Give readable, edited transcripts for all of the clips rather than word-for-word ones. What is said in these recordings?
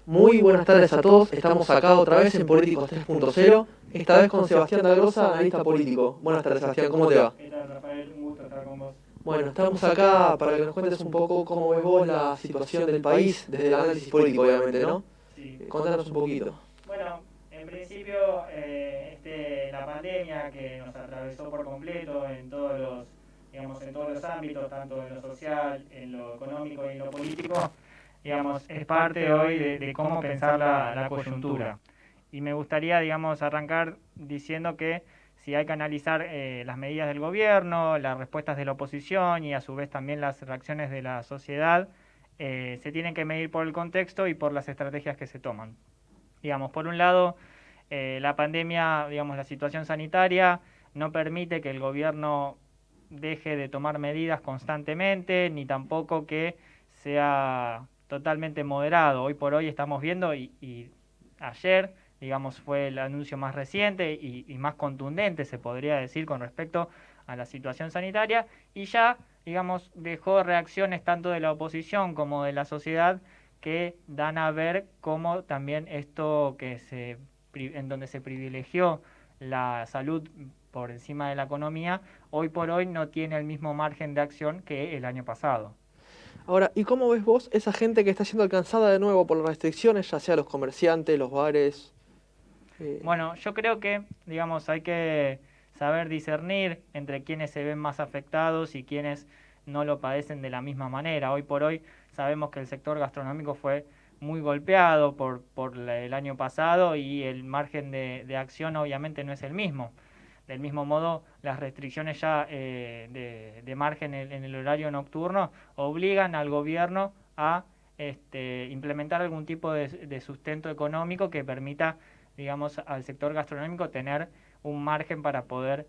Muy buenas tardes a todos, estamos acá otra vez en Políticos 3.0, esta vez con Sebastián Dalgrosa, analista político. Buenas tardes, Sebastián, ¿cómo te va? ¿Qué tal, Rafael? Un gusto estar con vos. Bueno, estamos acá para que nos cuentes un poco cómo ves vos la situación del país, desde el análisis político, obviamente, ¿no? Sí. Contanos un poquito. Bueno, en principio, la pandemia que nos atravesó por completo en todos en todos los ámbitos, tanto en lo social, en lo económico y en lo político, es parte hoy de cómo pensar la coyuntura. Y me gustaría, arrancar diciendo que si hay que analizar las medidas del gobierno, las respuestas de la oposición y a su vez también las reacciones de la sociedad, se tienen que medir por el contexto y por las estrategias que se toman. Por un lado, la pandemia, la situación sanitaria no permite que el gobierno deje de tomar medidas constantemente, ni tampoco que sea totalmente moderado. Hoy por hoy estamos viendo y ayer, fue el anuncio más reciente y más contundente, se podría decir, con respecto a la situación sanitaria, y ya, dejó reacciones tanto de la oposición como de la sociedad que dan a ver cómo también esto en donde se privilegió la salud por encima de la economía, hoy por hoy no tiene el mismo margen de acción que el año pasado. Ahora, ¿y cómo ves vos esa gente que está siendo alcanzada de nuevo por las restricciones, ya sea los comerciantes, los bares? Bueno, yo creo que, hay que saber discernir entre quienes se ven más afectados y quienes no lo padecen de la misma manera. Hoy por hoy sabemos que el sector gastronómico fue muy golpeado por el año pasado y el margen de acción obviamente no es el mismo. Del mismo modo, las restricciones ya de margen en el horario nocturno obligan al gobierno a implementar algún tipo de sustento económico que permita, al sector gastronómico tener un margen para poder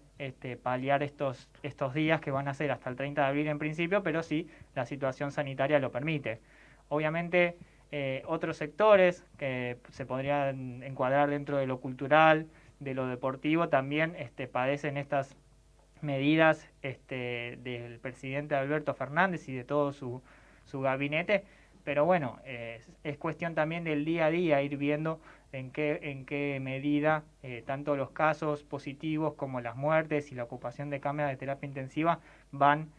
paliar estos días que van a ser hasta el 30 de abril en principio, pero sí la situación sanitaria lo permite. Obviamente, otros sectores que se podrían encuadrar dentro de lo cultural, de lo deportivo, también padecen estas medidas del presidente Alberto Fernández y de todo su gabinete, pero bueno, es cuestión también del día a día ir viendo en qué medida tanto los casos positivos como las muertes y la ocupación de camas de terapia intensiva van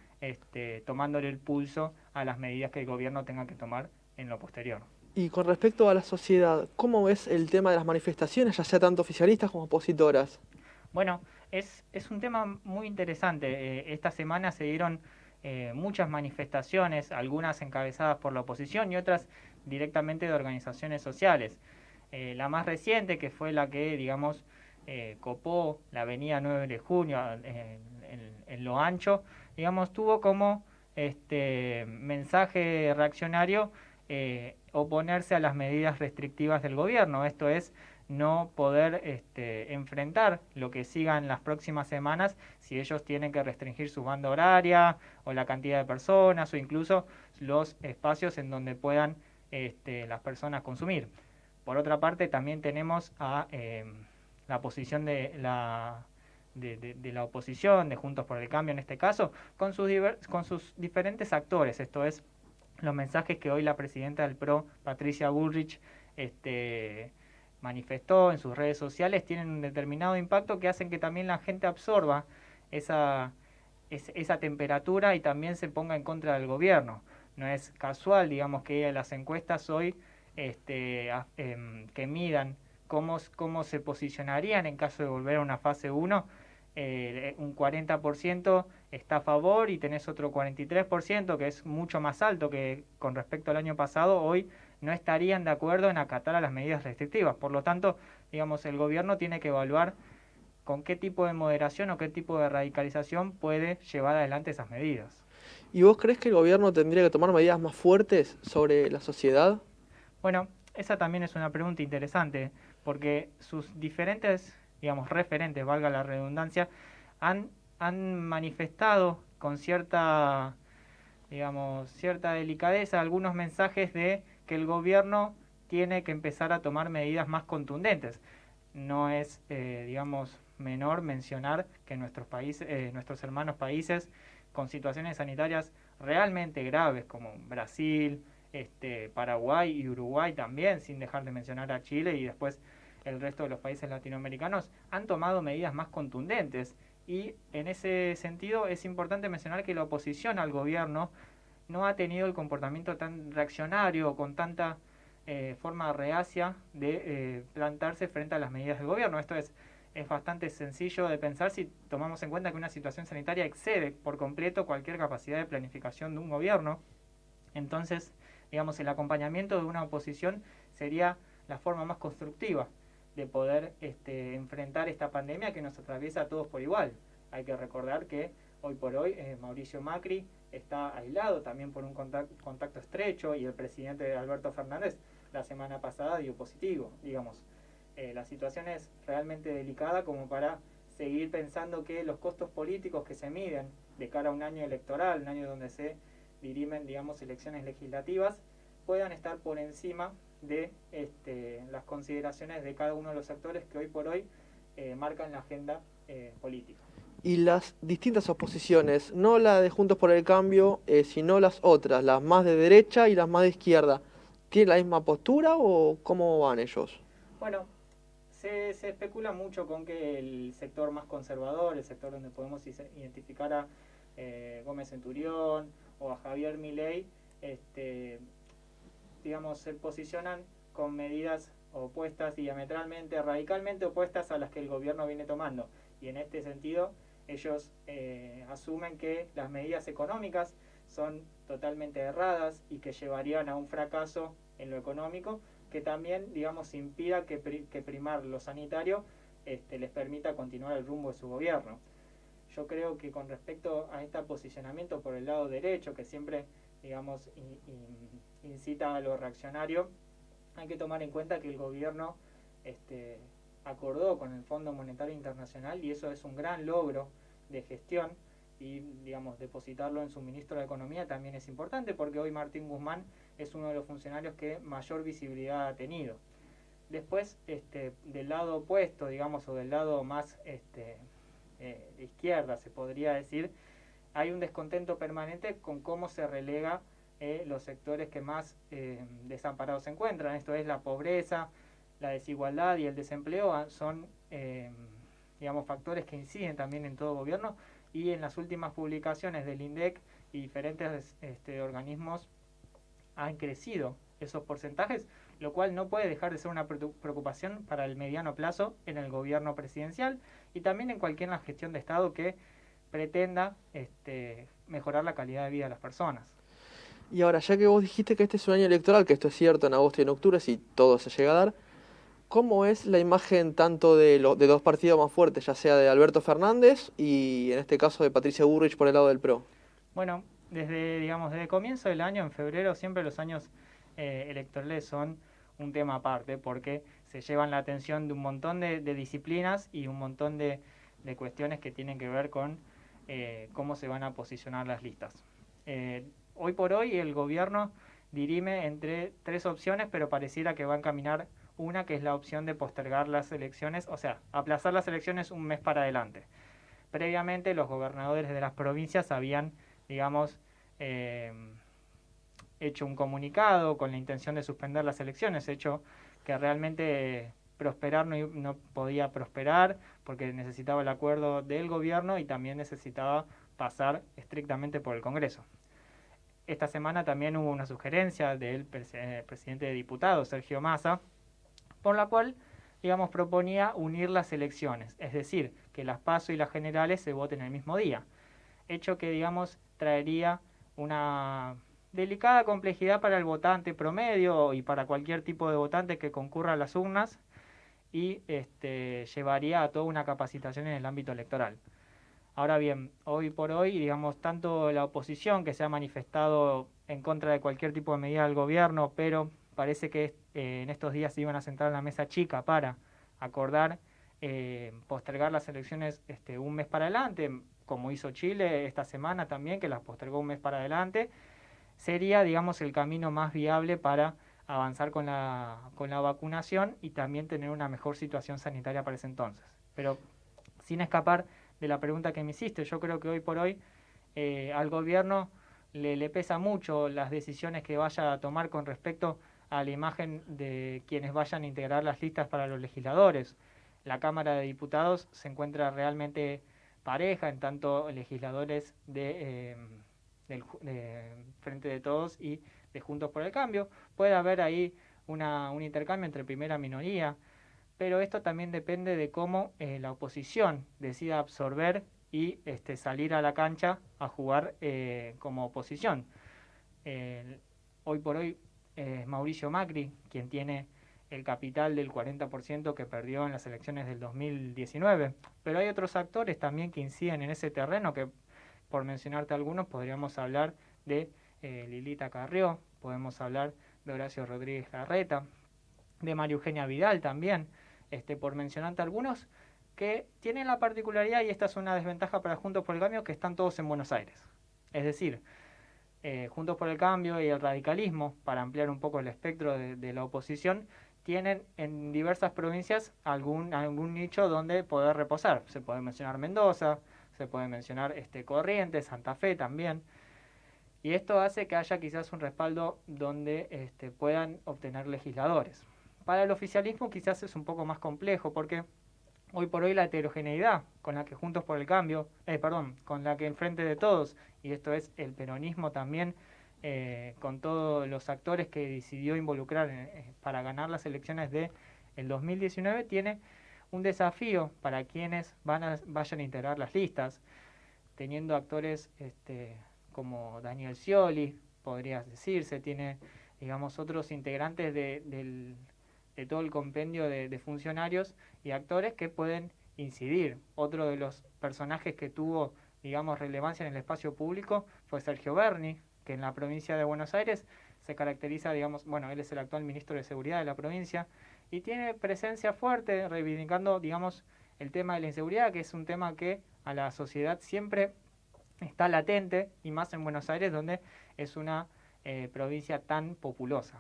tomándole el pulso a las medidas que el gobierno tenga que tomar en lo posterior. Y con respecto a la sociedad, ¿cómo ves el tema de las manifestaciones, ya sea tanto oficialistas como opositoras? Bueno, es un tema muy interesante. Esta semana se dieron muchas manifestaciones, algunas encabezadas por la oposición y otras directamente de organizaciones sociales. La más reciente, que fue la que, copó la avenida 9 de junio en lo ancho, tuvo como mensaje reaccionario oponerse a las medidas restrictivas del gobierno. Esto es, no poder enfrentar lo que siga en las próximas semanas si ellos tienen que restringir su banda horaria o la cantidad de personas o incluso los espacios en donde puedan las personas consumir. Por otra parte, también tenemos a la posición de la oposición, de Juntos por el Cambio en este caso, con sus diferentes actores. Esto es, los mensajes que hoy la presidenta del PRO, Patricia Bullrich, manifestó en sus redes sociales, tienen un determinado impacto que hacen que también la gente absorba esa temperatura y también se ponga en contra del gobierno. No es casual, que las encuestas hoy que midan cómo se posicionarían en caso de volver a una fase 1, un 40% está a favor y tenés otro 43% que es mucho más alto que con respecto al año pasado, hoy no estarían de acuerdo en acatar a las medidas restrictivas. Por lo tanto, el gobierno tiene que evaluar con qué tipo de moderación o qué tipo de radicalización puede llevar adelante esas medidas. ¿Y vos crees que el gobierno tendría que tomar medidas más fuertes sobre la sociedad? Bueno, esa también es una pregunta interesante, porque sus diferentes, referentes, valga la redundancia, han manifestado con cierta delicadeza algunos mensajes de que el gobierno tiene que empezar a tomar medidas más contundentes. No es, menor mencionar que nuestros hermanos países con situaciones sanitarias realmente graves como Brasil, Paraguay y Uruguay también, sin dejar de mencionar a Chile y después el resto de los países latinoamericanos, han tomado medidas más contundentes. Y en ese sentido es importante mencionar que la oposición al gobierno no ha tenido el comportamiento tan reaccionario, con tanta forma reacia de plantarse frente a las medidas del gobierno. Esto es bastante sencillo de pensar si tomamos en cuenta que una situación sanitaria excede por completo cualquier capacidad de planificación de un gobierno. Entonces, digamos, el acompañamiento de una oposición sería la forma más constructiva de poder enfrentar esta pandemia que nos atraviesa a todos por igual. Hay que recordar que hoy por hoy Mauricio Macri está aislado también por un contacto estrecho, y el presidente Alberto Fernández la semana pasada dio positivo. Digamos, la situación es realmente delicada como para seguir pensando que los costos políticos que se miden de cara a un año electoral, un año donde se dirimen, digamos, elecciones legislativas, puedan estar por encima de las consideraciones de cada uno de los actores que hoy por hoy marcan la agenda política. Y las distintas oposiciones, no la de Juntos por el Cambio, sino las otras, las más de derecha y las más de izquierda, ¿tienen la misma postura o cómo van ellos? Bueno, se especula mucho con que el sector más conservador, el sector donde podemos identificar a Gómez Centurión o a Javier Milei, digamos, se posicionan con medidas opuestas, diametralmente, radicalmente opuestas a las que el gobierno viene tomando. Y en este sentido, ellos asumen que las medidas económicas son totalmente erradas y que llevarían a un fracaso en lo económico, que también, digamos, impida que primar lo sanitario les permita continuar el rumbo de su gobierno. Yo creo que con respecto a este posicionamiento por el lado derecho, que siempre, digamos, incita a lo reaccionario, hay que tomar en cuenta que el gobierno acordó con el Fondo Monetario Internacional, y eso es un gran logro de gestión, y, digamos, depositarlo en su ministro de Economía también es importante, porque hoy Martín Guzmán es uno de los funcionarios que mayor visibilidad ha tenido. Después, del lado opuesto, digamos, o del lado más de izquierda, se podría decir, hay un descontento permanente con cómo se relega los sectores que más desamparados se encuentran. Esto es la pobreza, la desigualdad y el desempleo, son digamos, factores que inciden también en todo gobierno, y en las últimas publicaciones del INDEC y diferentes organismos han crecido esos porcentajes, lo cual no puede dejar de ser una preocupación para el mediano plazo en el gobierno presidencial y también en cualquier gestión de Estado que pretenda mejorar la calidad de vida de las personas. Y ahora, ya que vos dijiste que este es un año electoral, que esto es cierto en agosto y en octubre, si todo se llega a dar, ¿cómo es la imagen tanto de dos partidos más fuertes, ya sea de Alberto Fernández y en este caso de Patricia Bullrich por el lado del PRO? Bueno, desde el comienzo del año, en febrero, siempre los años electorales son un tema aparte, porque se llevan la atención de un montón de disciplinas y un montón de cuestiones que tienen que ver con cómo se van a posicionar las listas. Hoy por hoy el gobierno dirime entre tres opciones, pero pareciera que va a encaminar una, que es la opción de postergar las elecciones, o sea, aplazar las elecciones un mes para adelante. Previamente los gobernadores de las provincias habían, digamos, hecho un comunicado con la intención de suspender las elecciones, hecho que realmente prosperar no podía prosperar, porque necesitaba el acuerdo del gobierno y también necesitaba pasar estrictamente por el Congreso. Esta semana también hubo una sugerencia del presidente de diputados, Sergio Massa, por la cual, digamos, proponía unir las elecciones, es decir, que las PASO y las generales se voten el mismo día, hecho que, digamos, traería una delicada complejidad para el votante promedio y para cualquier tipo de votante que concurra a las urnas, y llevaría a toda una capacitación en el ámbito electoral. Ahora bien, hoy por hoy, digamos, tanto la oposición, que se ha manifestado en contra de cualquier tipo de medida del gobierno, pero parece que en estos días se iban a sentar en la mesa chica para acordar postergar las elecciones un mes para adelante, como hizo Chile esta semana también, que las postergó un mes para adelante, sería, digamos, el camino más viable para avanzar con la vacunación y también tener una mejor situación sanitaria para ese entonces. Pero sin escapar de la pregunta que me hiciste, yo creo que hoy por hoy al gobierno le pesa mucho las decisiones que vaya a tomar con respecto a la imagen de quienes vayan a integrar las listas para los legisladores. La Cámara de Diputados se encuentra realmente pareja, en tanto legisladores de Frente de Todos y de Juntos por el Cambio. Puede haber ahí un intercambio entre primera minoría, pero esto también depende de cómo la oposición decida absorber y salir a la cancha a jugar como oposición. Hoy por hoy es Mauricio Macri quien tiene el capital del 40% que perdió en las elecciones del 2019, pero hay otros actores también que inciden en ese terreno, que por mencionarte algunos podríamos hablar de Lilita Carrió, podemos hablar de Horacio Rodríguez Larreta, de María Eugenia Vidal también, por mencionarte algunos, que tienen la particularidad, y esta es una desventaja para Juntos por el Cambio, que están todos en Buenos Aires. Es decir, Juntos por el Cambio y el radicalismo, para ampliar un poco el espectro de la oposición, tienen en diversas provincias algún nicho donde poder reposar. Se puede mencionar Mendoza, se puede mencionar Corrientes, Santa Fe también. Y esto hace que haya quizás un respaldo donde puedan obtener legisladores. Para el oficialismo quizás es un poco más complejo, porque hoy por hoy la heterogeneidad con la que Juntos por el Cambio, con la que el Frente de Todos, y esto es el peronismo también, con todos los actores que decidió involucrar para ganar las elecciones del 2019, tiene un desafío para quienes vayan a integrar las listas, teniendo actores como Daniel Scioli, podría decirse, tiene, digamos, otros integrantes de todo el compendio de funcionarios y actores que pueden incidir. Otro de los personajes que tuvo, digamos, relevancia en el espacio público fue Sergio Berni, que en la provincia de Buenos Aires se caracteriza, digamos, bueno, él es el actual ministro de Seguridad de la provincia y tiene presencia fuerte reivindicando, digamos, el tema de la inseguridad, que es un tema que a la sociedad siempre está latente, y más en Buenos Aires, donde es una provincia tan populosa.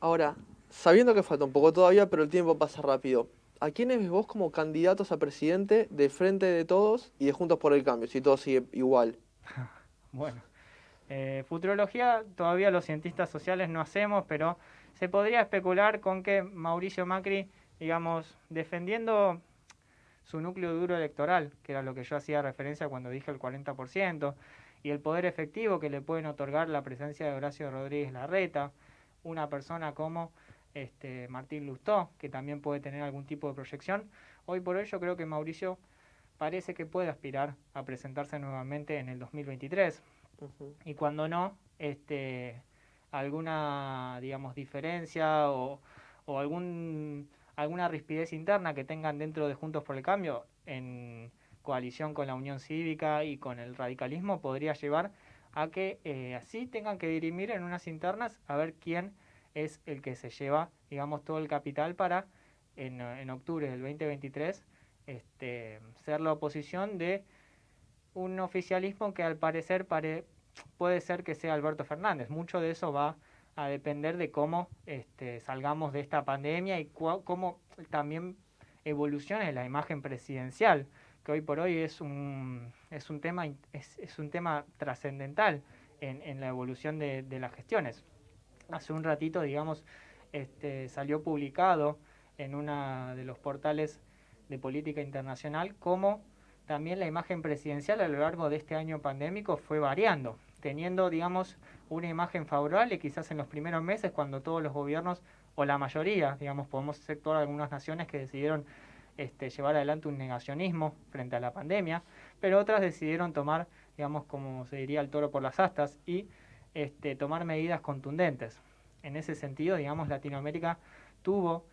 Ahora, sabiendo que falta un poco todavía, pero el tiempo pasa rápido, ¿a quiénes ves vos como candidatos a presidente de Frente de Todos y de Juntos por el Cambio, si todo sigue igual? Bueno, futurología todavía los cientistas sociales no hacemos, pero se podría especular con que Mauricio Macri, digamos, defendiendo su núcleo duro electoral, que era lo que yo hacía referencia cuando dije el 40%, y el poder efectivo que le pueden otorgar la presencia de Horacio Rodríguez Larreta, una persona como Martín Lustó, que también puede tener algún tipo de proyección. Hoy por hoy yo creo que Mauricio parece que puede aspirar a presentarse nuevamente en el 2023. Uh-huh. Y cuando no, alguna, digamos, diferencia o alguna rispidez interna que tengan dentro de Juntos por el Cambio, en coalición con la Unión Cívica y con el radicalismo, podría llevar a que así tengan que dirimir en unas internas a ver quién es el que se lleva, digamos, todo el capital para en octubre del 2023 ser la oposición de un oficialismo que al parecer puede ser que sea Alberto Fernández. Mucho de eso va a depender de cómo salgamos de esta pandemia y cómo también evolucione la imagen presidencial, que hoy por hoy es un tema trascendental en la evolución de las gestiones. Hace un ratito, digamos, salió publicado en uno de los portales de política internacional cómo también la imagen presidencial a lo largo de este año pandémico fue variando, teniendo, digamos, una imagen favorable quizás en los primeros meses, cuando todos los gobiernos, o la mayoría, digamos, podemos exceptuar algunas naciones que decidieron llevar adelante un negacionismo frente a la pandemia, pero otras decidieron tomar, digamos, como se diría, el toro por las astas y tomar medidas contundentes. En ese sentido, digamos, Latinoamérica tuvo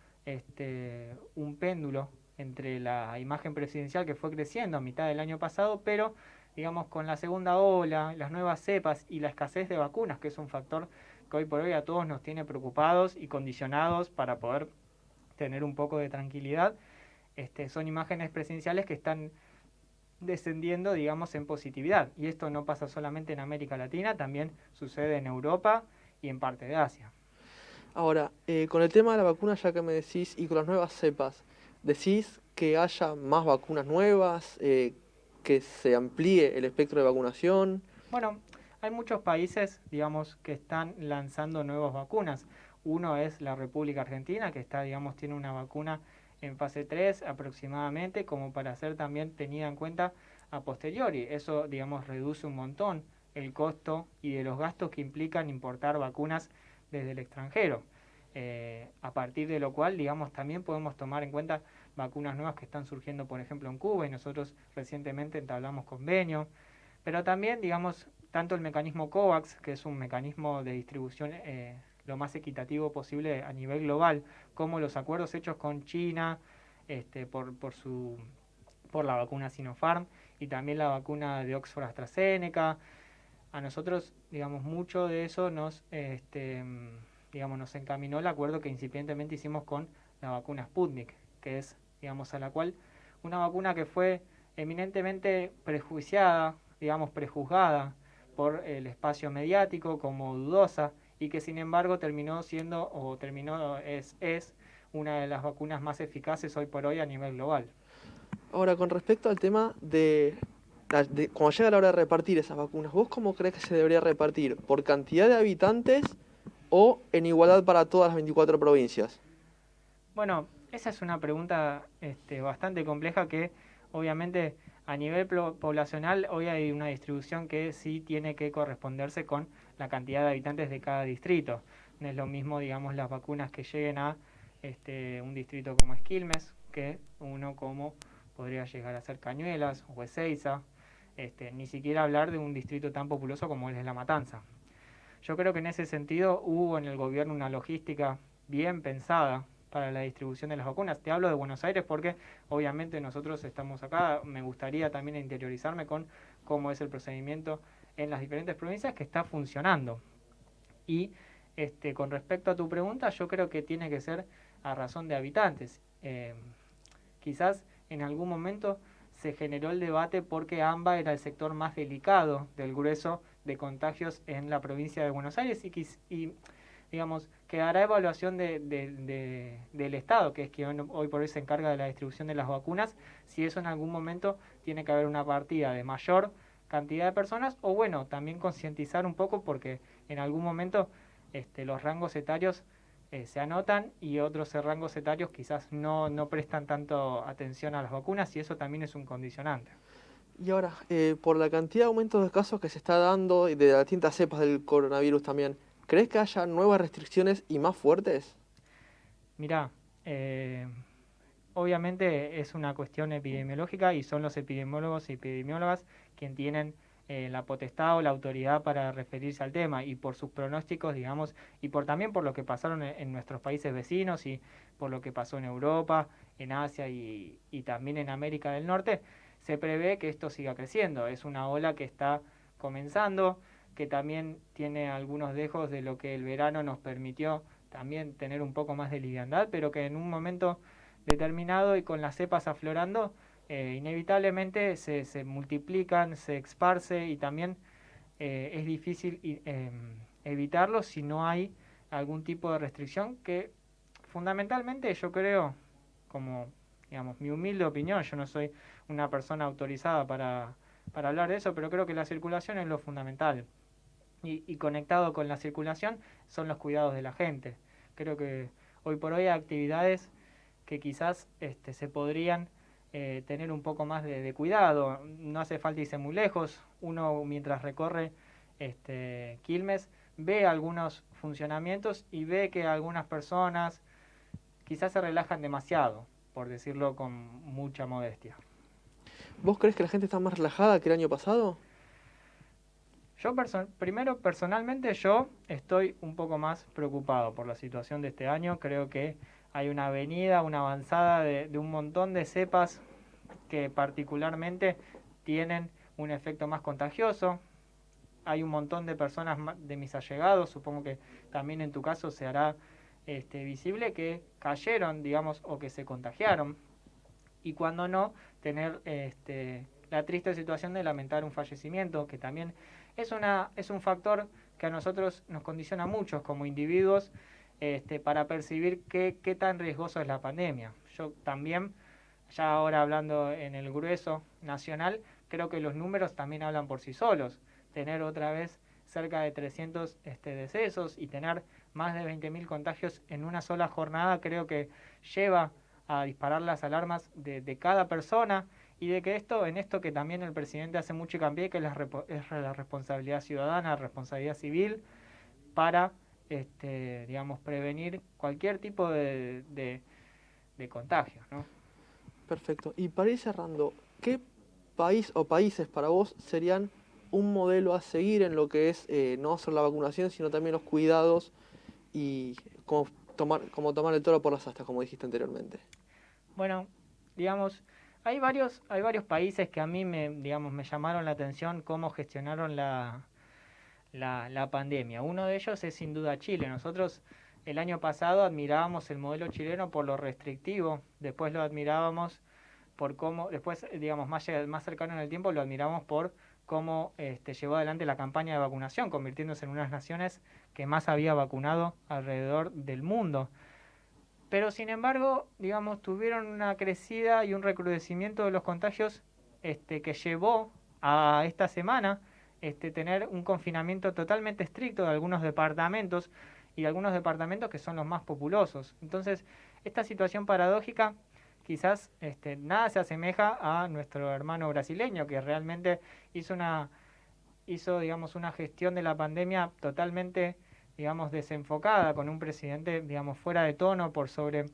un péndulo entre la imagen presidencial que fue creciendo a mitad del año pasado, pero digamos con la segunda ola, las nuevas cepas y la escasez de vacunas, que es un factor que hoy por hoy a todos nos tiene preocupados y condicionados para poder tener un poco de tranquilidad, son imágenes presidenciales que están descendiendo, digamos, en positividad. Y esto no pasa solamente en América Latina, también sucede en Europa y en parte de Asia. Ahora, con el tema de la vacuna, ya que me decís, y con las nuevas cepas, ¿decís que haya más vacunas nuevas, que se amplíe el espectro de vacunación? Bueno, Hay muchos países, digamos, que están lanzando nuevas vacunas. Uno es la República Argentina, que está, digamos, tiene una vacuna en fase 3 aproximadamente, como para ser también tenida en cuenta a posteriori. Eso, digamos, reduce un montón el costo y de los gastos que implican importar vacunas desde el extranjero. A partir de lo cual, digamos, también podemos tomar en cuenta vacunas nuevas que están surgiendo, por ejemplo, en Cuba, y nosotros recientemente entablamos convenio. Pero también, digamos, tanto el mecanismo COVAX, que es un mecanismo de distribución lo más equitativo posible a nivel global, como los acuerdos hechos con China por la vacuna Sinopharm y también la vacuna de Oxford AstraZeneca. A nosotros, digamos, mucho de eso nos encaminó el acuerdo que incipientemente hicimos con la vacuna Sputnik, que es, digamos, a la cual una vacuna que fue eminentemente prejuiciada, digamos, prejuzgada por el espacio mediático como dudosa, y que sin embargo es una de las vacunas más eficaces hoy por hoy a nivel global. Ahora, con respecto al tema de cuando llega la hora de repartir esas vacunas, ¿vos cómo crees que se debería repartir? ¿Por cantidad de habitantes o en igualdad para todas las 24 provincias? Bueno, esa es una pregunta bastante compleja que obviamente a nivel poblacional hoy hay una distribución que sí tiene que corresponderse con la cantidad de habitantes de cada distrito. No es lo mismo, digamos, las vacunas que lleguen a un distrito como Quilmes que uno como podría llegar a ser Cañuelas o Ezeiza, ni siquiera hablar de un distrito tan populoso como es La Matanza. Yo creo que en ese sentido hubo en el gobierno una logística bien pensada para la distribución de las vacunas. Te hablo de Buenos Aires porque obviamente nosotros estamos acá. Me gustaría también interiorizarme con cómo es el procedimiento en las diferentes provincias que está funcionando. Y con respecto a tu pregunta, yo creo que tiene que ser a razón de habitantes. Quizás en algún momento se generó el debate porque AMBA era el sector más delicado del grueso de contagios en la provincia de Buenos Aires y digamos, quedará evaluación del Estado, que es quien hoy por hoy se encarga de la distribución de las vacunas, si eso en algún momento tiene que haber una partida de mayor cantidad de personas, o bueno, también concientizar un poco porque en algún momento los rangos etarios se anotan y otros rangos etarios quizás no prestan tanto atención a las vacunas y eso también es un condicionante. Y ahora, por la cantidad de aumentos de casos que se está dando y de las distintas cepas del coronavirus también, ¿crees que haya nuevas restricciones y más fuertes? Mirá, obviamente es una cuestión epidemiológica y son los epidemiólogos y epidemiólogas quienes tienen la potestad o la autoridad para referirse al tema y por sus pronósticos, digamos, y también por lo que pasaron en nuestros países vecinos y por lo que pasó en Europa, en Asia y también en América del Norte, se prevé que esto siga creciendo. Es una ola que está comenzando, que también tiene algunos dejos de lo que el verano nos permitió también tener un poco más de liviandad, pero que en un momento determinado y con las cepas aflorando, inevitablemente se multiplican, se esparce y también es difícil evitarlo si no hay algún tipo de restricción que fundamentalmente yo creo, como digamos mi humilde opinión, yo no soy una persona autorizada para hablar de eso, pero creo que la circulación es lo fundamental. Y conectado con la circulación son los cuidados de la gente. Creo que hoy por hoy hay actividades que quizás se podrían tener un poco más de cuidado. No hace falta irse muy lejos. Uno mientras recorre Quilmes ve algunos funcionamientos y ve que algunas personas quizás se relajan demasiado, por decirlo con mucha modestia. ¿Vos crees que la gente está más relajada que el año pasado? Yo personalmente yo estoy un poco más preocupado por la situación de este año. Creo que hay una avenida, una avanzada de un montón de cepas que particularmente tienen un efecto más contagioso. Hay un montón de personas de mis allegados, supongo que también en tu caso se hará visible, que cayeron, digamos, o que se contagiaron. Y cuando no, tener la triste situación de lamentar un fallecimiento, que también es un factor que a nosotros nos condiciona mucho como individuos para percibir qué tan riesgoso es la pandemia. Yo también, ya ahora hablando en el grueso nacional, creo que los números también hablan por sí solos. Tener otra vez cerca de 300 decesos y tener más de 20.000 contagios en una sola jornada, creo que lleva a disparar las alarmas de cada persona, y de que en esto que también el presidente hace mucho hincapié, que es la responsabilidad ciudadana, la responsabilidad civil, para digamos, prevenir cualquier tipo de contagio, ¿no? Perfecto. Y para ir cerrando, ¿qué país o países para vos serían un modelo a seguir en lo que es no solo la vacunación, sino también los cuidados y cómo tomar el toro por las astas, como dijiste anteriormente? Bueno, digamos, hay varios países que a mí me llamaron la atención cómo gestionaron la pandemia. Uno de ellos es sin duda Chile. Nosotros el año pasado admirábamos el modelo chileno por lo restrictivo, después lo admirábamos por cómo, después, digamos, más cercano en el tiempo, lo admiramos por cómo llevó adelante la campaña de vacunación, convirtiéndose en una de las naciones que más había vacunado alrededor del mundo. Pero sin embargo, digamos, tuvieron una crecida y un recrudecimiento de los contagios que llevó a esta semana tener un confinamiento totalmente estricto de algunos departamentos, y algunos departamentos que son los más populosos. Entonces, esta situación paradójica quizás nada se asemeja a nuestro hermano brasileño, que realmente hizo digamos, una gestión de la pandemia totalmente, digamos, desenfocada, con un presidente, digamos, fuera de tono por sobre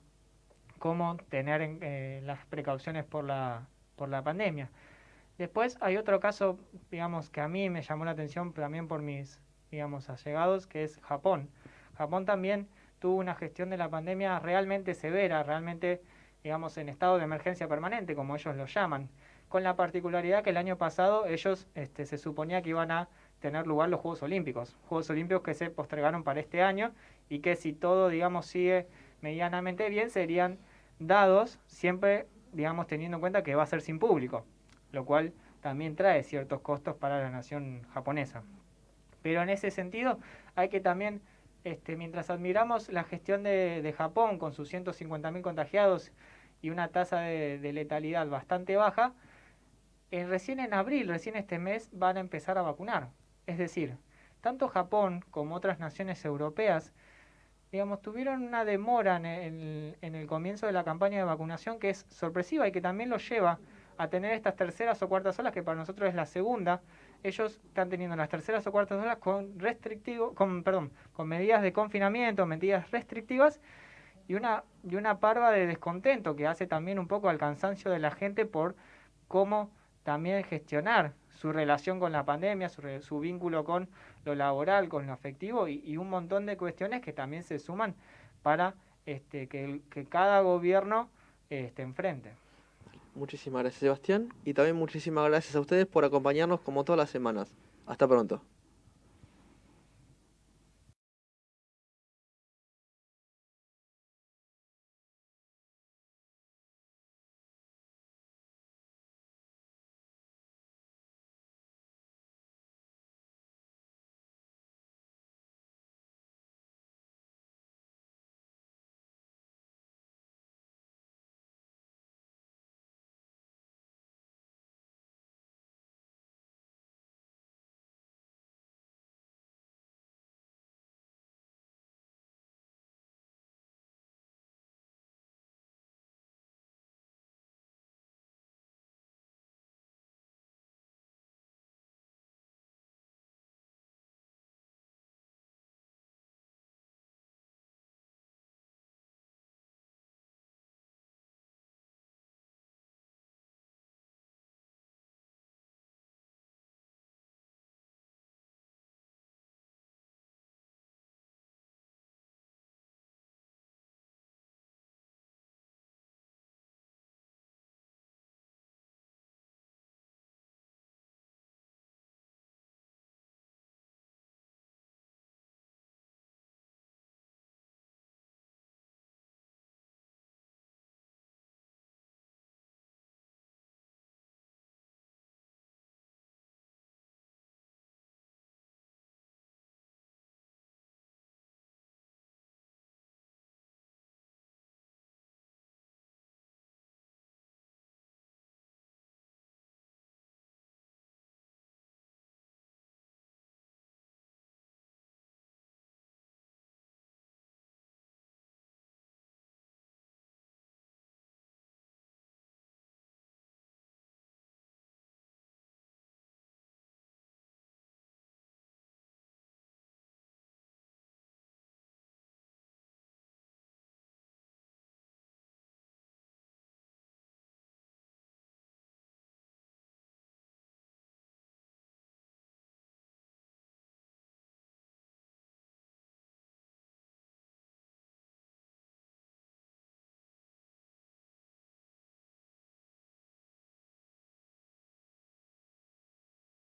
cómo tener las precauciones por la pandemia. Después hay otro caso, digamos, que a mí me llamó la atención también por mis, digamos, allegados, que es Japón. Japón también tuvo una gestión de la pandemia realmente severa, realmente, digamos, en estado de emergencia permanente, como ellos lo llaman, con la particularidad que el año pasado ellos se suponía que iban a tener lugar los Juegos Olímpicos que se postergaron para este año, y que si todo, digamos, sigue medianamente bien, serían dados siempre, digamos, teniendo en cuenta que va a ser sin público, lo cual también trae ciertos costos para la nación japonesa. Pero en ese sentido hay que también, mientras admiramos la gestión de Japón con sus 150.000 contagiados y una tasa de letalidad bastante baja, recién en abril, recién este mes, van a empezar a vacunar. Es decir, tanto Japón como otras naciones europeas, digamos, tuvieron una demora en el comienzo de la campaña de vacunación que es sorpresiva y que también los lleva a tener estas terceras o cuartas olas, que para nosotros es la segunda. Ellos están teniendo las terceras o cuartas olas con medidas de confinamiento, medidas restrictivas, y una parva de descontento que hace también un poco al cansancio de la gente por cómo también gestionar su relación con la pandemia, su vínculo con lo laboral, con lo afectivo, y un montón de cuestiones que también se suman para que cada gobierno enfrente. Muchísimas gracias, Sebastián, y también muchísimas gracias a ustedes por acompañarnos como todas las semanas. Hasta pronto.